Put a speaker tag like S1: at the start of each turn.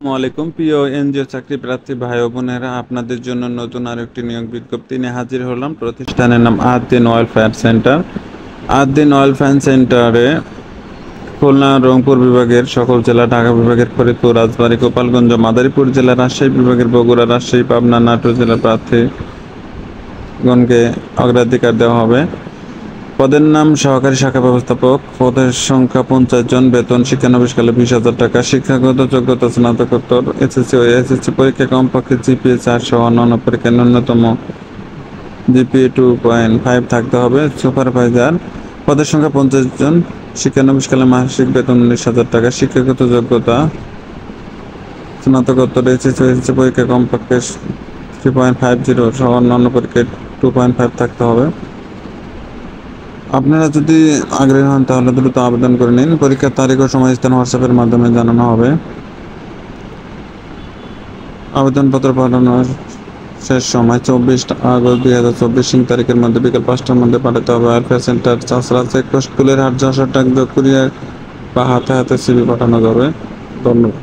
S1: আসসালামাইকুম প্রিয় এনজিও চাকরি প্রার্থী ভাই ও বোনেরা, আপনাদের জন্য নতুন আরেকটি নিয়োগ বিজ্ঞপ্তি নিয়ে হাজির হলাম। প্রতিষ্ঠানের নাম Ad-din oil fire centre. Ad-din oil fire সেন্টারে খুলনা রংপুর বিভাগের সকল জেলা, ঢাকা বিভাগের ফরিদপুর, রাজবাড়ী, গোপালগঞ্জ, মাদারীপুর জেলা, রাজশাহী বিভাগের বগুড়া, রাজশাহী, পাবনা, নাটোর জেলার প্রার্থীগণকে অগ্রাধিকার দেওয়া হবে। পদের নাম সহকারী শাখা ব্যবস্থাপক। পদের সংখ্যা 50 জন। বেতন শিক্ষানবিশকালে 20,000 টাকা। শিক্ষাগত যোগ্যতা স্নাতকোত্তর, এসএসসি ও এসএসসি পরীক্ষা কমপক্ষে জিপিএ 4 সহ অন্যান্য পরীক্ষায় ন্যূনতম জিপিএ 2.5 থাকতে হবে। সুপারভাইজার। পদের সংখ্যা 50 জন। শিক্ষানবিশকালে মাসিক বেতন 19,000 টাকা। শিক্ষাগত যোগ্যতা স্নাতকোত্তর, এসএসসি ও এসএসসি পরীক্ষা কমপক্ষে 3.50 সহ অন্যান্য পরীক্ষায় 2.5 থাকতে হবে। আপনারা যদি আগ্রহী হন তাহলে দ্রুত আবেদন করে নিন। পরীক্ষার তারিখ ও সময় স্থান হোয়াটসঅ্যাপের মাধ্যমে জানানো হবে। আবেদনপত্র পাঠানোর শেষ সময় 24 আগস্ট 2024 তারিখের মধ্যে বিকেল 5টার মধ্যে পাঠাতে হবে। ওয়েলফেয়ার সেন্টার, চাষরা চেকপোস্ট, কুলের হাট, যশোর। ডাক কুরিয়ার বা হাতে হাতে সিভি পাঠানো যাবে। ধন্যবাদ।